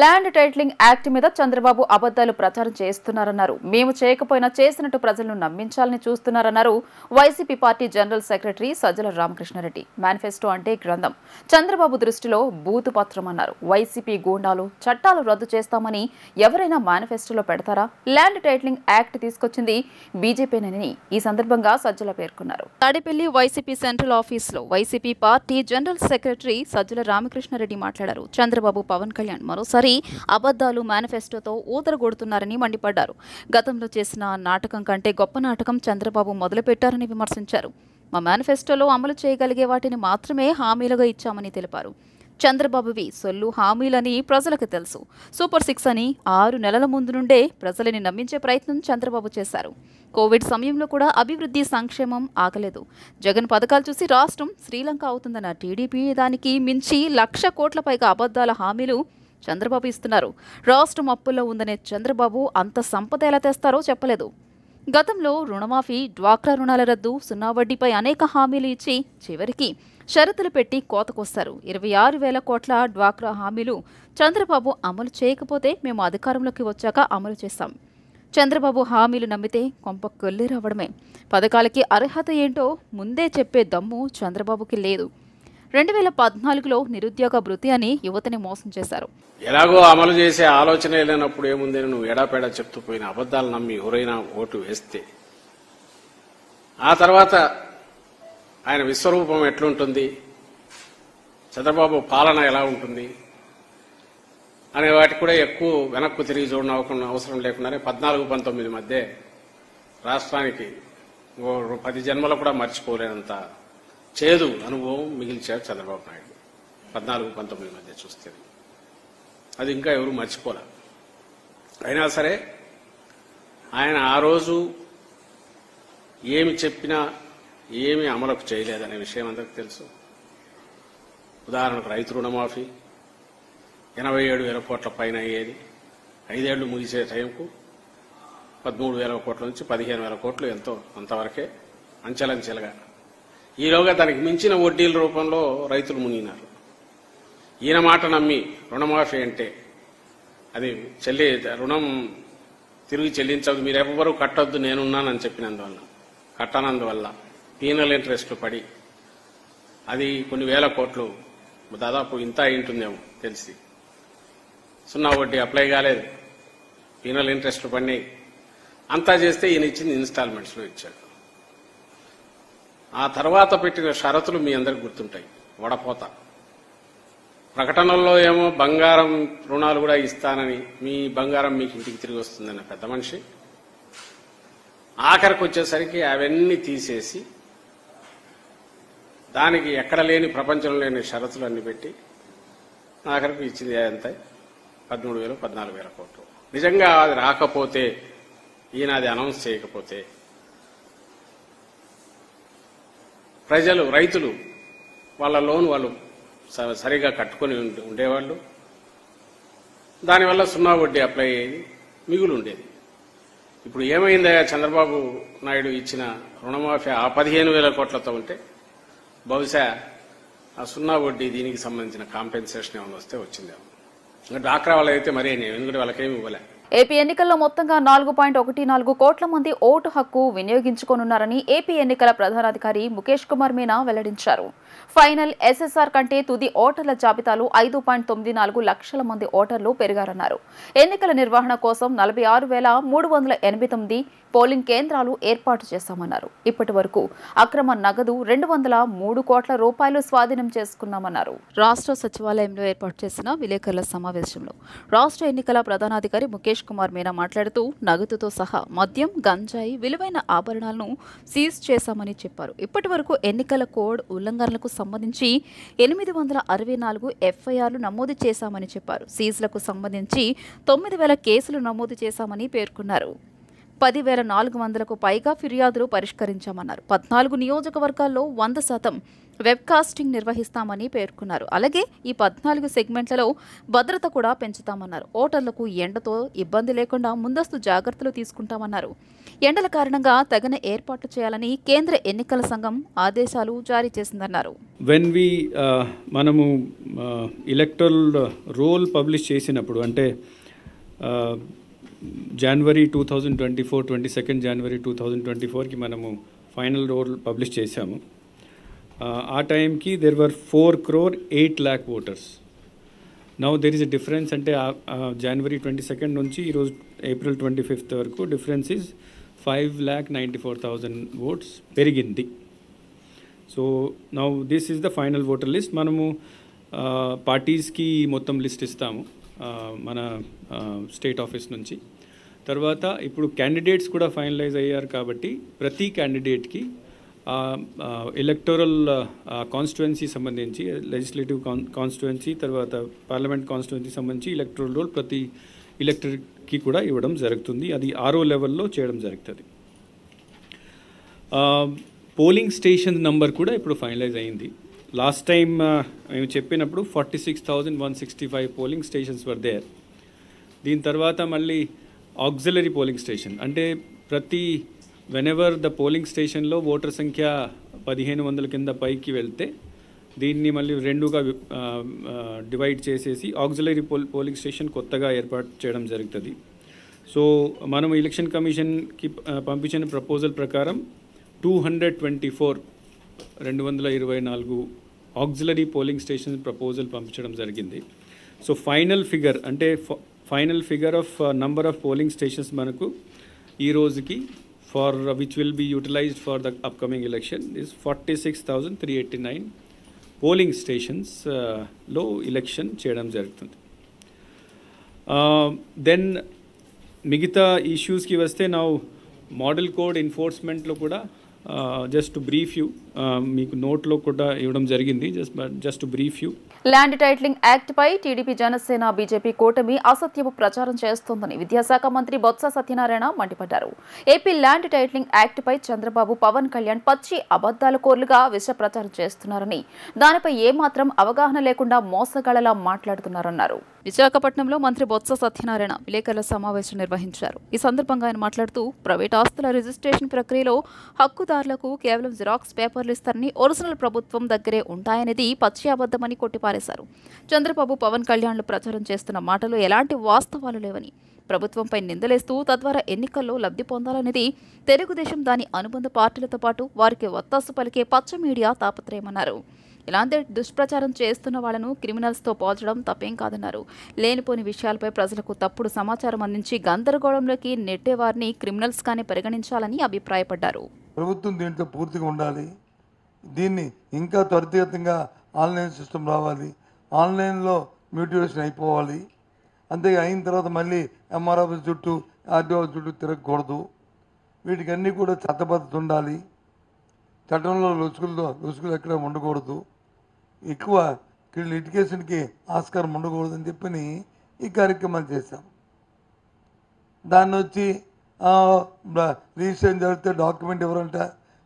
ల్యాండ్ టైటిలింగ్ యాక్ట్ మీద చంద్రబాబు అబద్ధాలు ప్రచారం చేస్తున్నారన్నారు. మేము చేయకపోయినా చేసినట్టు ప్రజలను నమ్మించాలని చూస్తున్నారన్నారు YCP party general secretary Sajjala Ramakrishna Reddy. Manifesto అంటే గ్రంథం, చంద్రబాబు దృష్టిలో బూతు పత్రం అన్నారు. వైసీపీ గూండాలు చట్టాలు రద్దు చేస్తామని ఎవరైనా మేనిఫెస్టోలో పెడతారా? ల్యాండ్ టైటిలింగ్ యాక్ట్ తీసుకొచ్చింది బీజేపీనని ఈ సందర్భంగా సజ్జల పేర్కొన్నారు. తాడేపల్లి వైసీపీ సెంట్రల్ ఆఫీసులో YCP party general secretary Sajjala Ramakrishna Reddy మాట్లాడారు. చంద్రబాబు, పవన్ కళ్యాణ్ మరోసారి అబద్దాలు మేనిఫెస్టోతో ఊదరగొడుతున్నారని మండిపడ్డారు. గతంలో చేసిన నాటకం కంటే గొప్ప నాటకం చంద్రబాబు మొదలుపెట్టారని విమర్శించారు. మా మేనిఫెస్టోలో అమలు చేయగలిగే వాటిని మాత్రమే హామీలుగా ఇచ్చామని తెలిపారు. చంద్రబాబువి సొల్లు హామీలని ప్రజలకు తెలుసు. సూపర్ 6 అని 6 నెలల ముందు నుండే ప్రజలని నమ్మించే ప్రయత్నం చంద్రబాబు చేశారు. కోవిడ్ సమయంలో కూడా అభివృద్ధి సంక్షేమం ఆగలేదు. జగన్ పథకాలు చూసి రాష్ట్రం శ్రీలంక అవుతుందన్న టీడీపీ దానికి మించి 1,00,000 కోట్ల పైగా అబద్ధాల హామీలు చంద్రబాబు ఇస్తున్నారు. రాష్ట్రం అప్పుల్లో ఉందనే చంద్రబాబు అంత సంపద ఎలా తెస్తారో చెప్పలేదు. గతంలో రుణమాఫీ, డ్వాక్రా రుణాల రద్దు, 0 వడ్డీపై అనేక హామీలు ఇచ్చి చివరికి షరతులు పెట్టి కోతకొస్తారు. 26,000 కోట్ల డ్వాక్రా హామీలు చంద్రబాబు అమలు చేయకపోతే మేము అధికారంలోకి వచ్చాక అమలు చేస్తాం. చంద్రబాబు హామీలు నమ్మితే కొంప కొల్లి రావడమే. పథకాలకి అర్హత ఏంటో ముందే చెప్పే దమ్ము చంద్రబాబుకి లేదు. 2014లో నిరుద్యోగ భృతి అని యువతని మోసం చేశారు. ఎలాగో అమలు చేసే ఆలోచన లేనప్పుడు ఏముందని నువ్వు ఎడాపేడా చెప్తూ పోయిన అబద్దాలు నమ్మి ఎవరైనా ఓటు వేస్తే ఆ తర్వాత ఆయన విశ్వరూపం ఎట్లుంటుంది, చంద్రబాబు పాలన ఎలా ఉంటుంది అనే వాటికి కూడా ఎక్కువ వెనక్కు తిరిగి చూడనవకుండా అవసరం లేకుండానే 14-19 మధ్య రాష్ట్రానికి 10 జన్మలు కూడా మర్చిపోలేనంత చేదు అనుభవం మిగిల్చారు చంద్రబాబు నాయుడు. 14-19 మధ్య చూస్తే అది ఇంకా ఎవరు మర్చిపోలే. అయినా సరే ఆయన ఆ రోజు ఏమి చెప్పినా ఏమి అమలుకు చేయలేదనే విషయం అందరికీ తెలుసు. ఉదాహరణకు రైతు రుణమాఫీ 87,000 కోట్ల పైన అయ్యేది. 5 ఏళ్లు ముగిసే టైంకు 13,000 కోట్ల నుంచి 15,000 కోట్లు ఎంతో అంతవరకే అంచెలంచెలుగా. ఈలోగా దానికి మించిన వడ్డీల రూపంలో రైతులు మునిగినారు. ఈయన మాట నమ్మి రుణమాఫీ అంటే అది రుణం తిరిగి చెల్లించవద్దు, మీరెవ్వరూ కట్టొద్దు నేనున్నానని చెప్పినందువల్ల, కట్టనందువల్ల పీనల్ ఇంట్రెస్ట్లు పడి అది కొన్ని వేల కోట్లు, దాదాపు ఇంత అయింటుందేమో తెలిసి, 0 వడ్డీ అప్లై కాలేదు, పీనల్ ఇంట్రెస్ట్లు పడినాయి. అంతా చేస్తే ఈయన ఇచ్చింది ఇన్స్టాల్మెంట్స్లో ఇచ్చాడు. ఆ తర్వాత పెట్టిన షరతులు మీ అందరికి గుర్తుంటాయి. వడపోత ప్రకటనల్లో ఏమో బంగారం రుణాలు కూడా ఇస్తానని, మీ బంగారం మీకు ఇంటికి తిరిగి వస్తుందన్న పెద్ద మనిషి ఆఖరికి వచ్చేసరికి అవన్నీ తీసేసి దానికి ఎక్కడ లేని ప్రపంచంలో లేని షరతులు అన్ని పెట్టి ఆఖరికి ఇచ్చింది ఎంత 13,000 14,000 కోట్లు. నిజంగా అది రాకపోతే, ఈయన అది అనౌన్స్ చేయకపోతే రైతులు వాళ్ళ లోన్ వాళ్ళు సరిగా కట్టుకొని ఉండేవాళ్ళు. దానివల్ల 0 వడ్డీ అప్లై అయ్యేది, మిగులు ఉండేది. ఇప్పుడు ఏమైందా చంద్రబాబు నాయుడు ఇచ్చిన రుణమాఫీ ఆ 15,000 కోట్లతో ఉంటే బహుశా ఆ 0 వడ్డీ దీనికి సంబంధించిన కాంపెన్సేషన్ ఏమైనా వస్తే వచ్చిందేమో. ఇంకా డ్వాక్రా వాళ్ళైతే మరీ ఎందుకంటే వాళ్ళకేమి ఇవ్వలే. ఏపీ ఎన్నికల్లో మొత్తంగా 4.14 కోట్ల మంది ఓటు హక్కు వినియోగించుకోనున్నారని ఏపీ ఎన్నికల ప్రధానాధికారి ముఖేష్ కుమార్ మీనా వెల్లడించారు. ఫైనల్ ఎస్ఎస్ఆర్ కంటే తుది ఓటర్ల జాబితాలో 5.94 లక్షల మంది ఓటర్లు పెరిగారన్నారు. ఎన్నికల నిర్వహణ కోసం 46,389 పోలింగ్ కేంద్రాలు ఏర్పాటు చేశామన్నారు. ఇప్పటి వరకు అక్రమ నగదు 203 కోట్ల రూపాయలు స్వాధీనం చేసుకున్నామన్నారు. రాష్ట్ర సచివాలయంలో ఏర్పాటు చేసిన విలేకరుల సమావేశంలో రాష్ట్ర ఎన్నికల ప్రధానాధికారి ముఖేష్ కుమార్ మీనా మాట్లాడుతూ నగదుతో సహా మద్యం, గంజాయి, విలువైన ఆభరణాలను సీజ్ చేశామని చెప్పారు. ఇప్పటి వరకు ఎన్నికల కోడ్ ఉల్లంఘనలకు సంబంధించి 864 ఎఫ్ఐఆర్లు నమోదు చేశామని చెప్పారు. సీజ్లకు సంబంధించి 9,000 కేసులు నమోదు చేశామని పేర్కొన్నారు. 10,400కు పైగా ఫిర్యాదులు పరిష్కరించామన్నారు. 14 నియోజకవర్గాల్లో 100% వెబ్కాస్టింగ్ నిర్వహిస్తామని పేర్కొన్నారు. అలాగే ఈ 14 సెగ్మెంట్లలో భద్రత కూడా పెంచుతామన్నారు. ఓటర్లకు ఎండతో ఇబ్బంది లేకుండా ముందస్తు జాగ్రత్తలు తీసుకుంటామన్నారు. ఎండల కారణంగా తగిన ఏర్పాట్లు చేయాలని కేంద్ర ఎన్నికల సంఘం ఆదేశాలు జారీ చేసిందన్నారు. వెన్ వి మనము ఎలక్టరల్ రోల్ పబ్లిష్ చేసినప్పుడు అంటే జనవరి 2024 22 జనవరి 2024కి మనము ఫైనల్ రోల్ పబ్లిష్ చేశాము. ఆ టైంకి there were 4,08,00,000 voters. Now there is a difference. అంటే జనవరి 22 నుంచి ఈరోజు ఏప్రిల్ 25 వరకు డిఫరెన్స్ ఈజ్ 5,94,000 ఓట్స్ పెరిగింది. So now this is the final voter list. మనము పార్టీస్కి మొత్తం లిస్ట్ ఇస్తాము మన స్టేట్ ఆఫీస్ నుంచి. తర్వాత ఇప్పుడు క్యాండిడేట్స్ కూడా ఫైనలైజ్ అయ్యారు కాబట్టి ప్రతి క్యాండిడేట్కి ఎలక్టోరల్ కాన్స్టిట్యుయెన్సీ సంబంధించి లెజిస్లేటివ్ కాన్స్టిట్యుయెన్సీ తర్వాత పార్లమెంట్ కాన్స్టిట్యుయెన్సీ సంబంధించి ఎలక్టోరల్ రోల్ ప్రతి ఎలక్టర్కి కూడా ఇవ్వడం జరుగుతుంది. అది RO లెవెల్లో చేయడం జరుగుతుంది. పోలింగ్ స్టేషన్ నంబర్ కూడా ఇప్పుడు ఫైనలైజ్ అయింది. లాస్ట్ టైం మేము చెప్పినప్పుడు 46,165 పోలింగ్ స్టేషన్స్ వర్ దేర్. దీని తర్వాత మళ్ళీ ఆక్సిలరీ పోలింగ్ స్టేషన్ అంటే ప్రతి వెనెవర్ ద పోలింగ్ స్టేషన్లో ఓటర్ సంఖ్య 1,500 కింద పైకి వెళ్తే దీన్ని మళ్ళీ 2గా డివైడ్ చేసేసి ఆక్సిలరీ పోలింగ్ స్టేషన్ కొత్తగా ఏర్పాటు చేయడం జరుగుతుంది. సో మనం ఎలక్షన్ కమిషన్కి పంపించిన ప్రపోజల్ ప్రకారం 224 ఆక్సిలరీ పోలింగ్ స్టేషన్ ప్రపోజల్ పంపించడం జరిగింది. So final figure of number of polling stations మనకు ఈ రోజుకి for which will be utilised for the upcoming election is 46,389 polling స్టేషన్స్లో ఎలక్షన్ చేయడం జరుగుతుంది. దెన్ మిగతా ఇష్యూస్కి వస్తే నా మోడల్ కోడ్ ఎన్ఫోర్స్మెంట్లో కూడా జస్ట్ టు బ్రీఫ్ యూ మీకు నోట్లో కూడా ఇవ్వడం జరిగింది. Just to brief you. Land titling act పై టీడీపీ, జనసేన, బీజేపీ కూటమి అసత్యపు ప్రచారం చేస్తోందని విద్యాశాఖ మంత్రి బొత్స సత్యనారాయణ మండిపడ్డారు. ఏపీ ల్యాండ్ టైటిలింగ్ యాక్ట్ పై చంద్రబాబు, పవన్ కళ్యాణ్ పచ్చి అబద్దాల కోర్లుగా విష ప్రచారం చేస్తున్నారని, దానిపై ఏమాత్రం అవగాహన లేకుండా మోసగాళ్లలా మాట్లాడుతున్నారన్నారు. విశాఖపట్నంలో మంత్రి బొత్స సత్యనారాయణ విలేకరుల సమావేశం నిర్వహించారు. ఈ సందర్భంగా ఆయన మాట్లాడుతూ ప్రైవేట్ ఆస్తుల రిజిస్ట్రేషన్ ప్రక్రియలో హక్కుదారులకు కేవలం జిరాక్స్ పేపర్లు ఇస్తారని, ఒరిజినల్ ప్రభుత్వం దగ్గరే ఉంటాయనేది పచ్చి అబద్దమని కొట్టిపారేశారు. చంద్రబాబు, పవన్ కళ్యాణ్లు ప్రచారం చేస్తున్న మాటలు ఎలాంటి వాస్తవాలు లేవని, ప్రభుత్వంపై నిందలేస్తూ తద్వారా ఎన్నికల్లో లబ్ధి పొందాలనేది తెలుగుదేశం, దాని అనుబంధ పార్టీలతో పాటు వారికి వత్తాసు పలికే పచ్చ మీడియా తాపత్రయమన్నారు. ఇలాంటి దుష్ప్రచారం చేస్తున్న వాళ్లను క్రిమినల్స్తో పోల్చడం తప్పేం కాదన్నారు. లేనిపోని విషయాలపై ప్రజలకు తప్పుడు సమాచారం అందించి గందరగోళంలోకి నెట్టేవారిని క్రిమినల్స్గానే పరిగణించాలని అభిప్రాయపడ్డారు. ప్రభుత్వం దీంట్లో పూర్తిగా ఉండాలి. దీన్ని ఇంకా త్వరితగతంగా ఆన్లైన్ సిస్టమ్ రావాలి. ఆన్లైన్లో మ్యూటివేషన్ అయిపోవాలి. అంతే అయిన తర్వాత మళ్ళీ ఎంఆర్ ఆఫీస్ చుట్టూ, ఆర్డీఓ చుట్టూ తిరగకూడదు. వీటికన్నీ కూడా చట్టబద్ధత ఉండాలి. చట్టంలో లొసుగులు ఎక్కడ ఉండకూడదు. ఎక్కువ లిటిగేషన్కి ఆస్కారం ఉండకూడదు అని చెప్పని ఈ కార్యక్రమాలు చేశాం. దాన్ని వచ్చి రిజిస్ట్రేషన్ జరిగితే డాక్యుమెంట్ ఎవరంట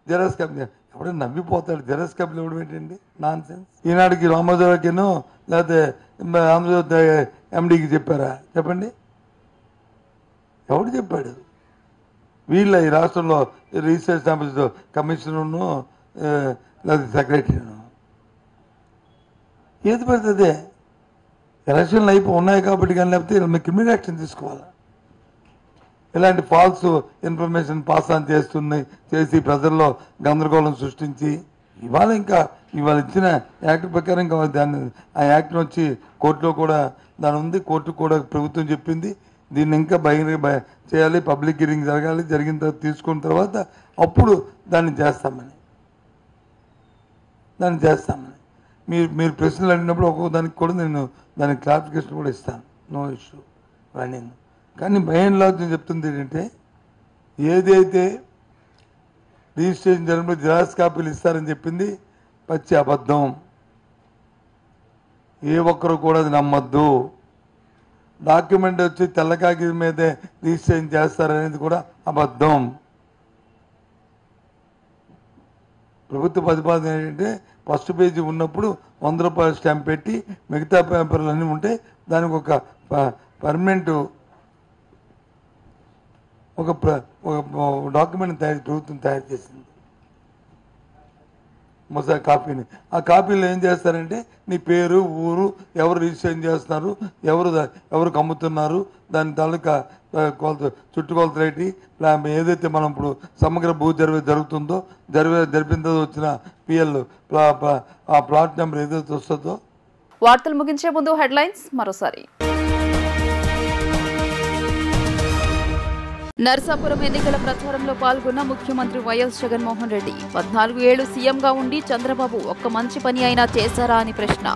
జెరాక్స్ కాపీ, ఎవరైనా నమ్మిపోతాడు. జెరాక్స్ కాపీలు ఇవ్వడం ఏంటండి, నాన్ సెన్స్. ఈనాటికి రామోజీరావుకిను లేకపోతే రామోజీ ఎండీకి చెప్పారా? చెప్పండి, ఎవడు చెప్పాడు? వీళ్ళ ఈ రాష్ట్రంలో రిజిస్ట్రేషన్ ఆఫీస్ కమిషనర్ను లేదా సెక్రటరీను ఏది పెడుతుంది? ఎలక్షన్లు ఉన్నాయి కాబట్టి, కానీ లేకపోతే మీరు క్రిమినల్ యాక్షన్ తీసుకోవాలి. ఇలాంటి ఫాల్స్ ఇన్ఫర్మేషన్ పాస్ ఆన్ చేసి ప్రజల్లో గందరగోళం సృష్టించి ఇవాళ ఇచ్చిన యాక్ట్ ప్రకారం దాన్ని ఆ యాక్ట్ని వచ్చి కోర్టులో కూడా దాని ఉంది. కోర్టు కూడా ప్రభుత్వం చెప్పింది దీన్ని ఇంకా బహిరంగ చేయాలి, పబ్లిక్ హియరింగ్ జరగాలి. జరిగిన తర్వాత తీసుకున్న తర్వాత అప్పుడు దాన్ని చేస్తామని మీరు ప్రశ్నలు అడిగినప్పుడు ఒక్కొక్క దానికి కూడా నేను దానికి క్లారిఫికేషన్ కూడా ఇస్తాను. No issue running. కానీ మెయిన్ లా చెప్తుంది ఏంటంటే, ఏదైతే రిజిస్ట్రేషన్ జరిగినప్పుడు జిరాక్స్ కాపీలు ఇస్తారని చెప్పింది పచ్చి అబద్ధం. ఏ ఒక్కరు కూడా అది నమ్మద్దు. డాక్యుమెంట్ వచ్చి తెల్ల కాగితం మీదే రిజిస్ట్రేషన్ చేస్తారనేది కూడా అబద్ధం. ప్రభుత్వ ప్రతిపాదన ఏంటంటే, ఫస్ట్ పేజీ ఉన్నప్పుడు 100 రూపాయల స్టాంప్ పెట్టి మిగతా పేపర్లు అన్నీ ఉంటే దానికి ఒక పర్మనెంట్ ఒక డాక్యుమెంట్ ప్రభుత్వం తయారు చేసింది, మొసా కాపీని. ఆ కాపీలో ఏం చేస్తారంటే నీ పేరు, ఊరు, ఎవరు రిజిస్ట్రేషన్ చేస్తున్నారు, ఎవరు అమ్ముతున్నారు, దాని తాలూకా చుట్టుకొలత రేటి, ఏదైతే మనం ఇప్పుడు సమగ్ర భూ జరుగుతుందో జరిపిన తర్వాత వచ్చిన పిఎల్ ఆ ప్లాట్ నెంబర్ ఏదైతే వస్తుందో. వార్తలు ముగించే ముందు హెడ్లైన్స్ మరోసారి. నర్సాపురం ఎన్నికల ప్రచారంలో పాల్గొన్న ముఖ్యమంత్రి వైఎస్ జగన్మోహన్ రెడ్డి 14 ఏళ్లు సీఎంగా ఉండి చంద్రబాబు ఒక్క మంచి పని అయినా చేశారా అని ప్రశ్న.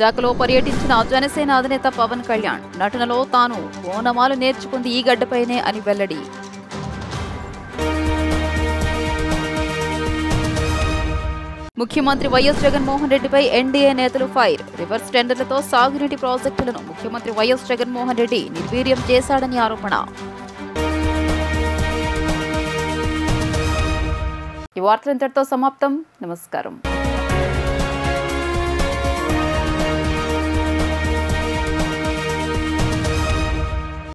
విశాఖలో పర్యటించిన జనసేన అధినేత పవన్ కళ్యాణ్ నటనలో తాను ఓనమాలు నేర్చుకుంది ఈ గడ్డపైనే అని వెల్లడి. ముఖ్యమంత్రి వైఎస్ జగన్మోహన్ రెడ్డిపై ఎన్డీఏ నేతలు ఫైర్. రివర్స్ టెండర్లతో సాగునీటి ప్రాజెక్టులను ముఖ్యమంత్రి వైఎస్ జగన్మోహన్ రెడ్డి నిర్వీర్యం చేశాడని ఆరోపణ. ఈ వార్తలు ఇంతటితో సమాప్తం. నమస్కారం.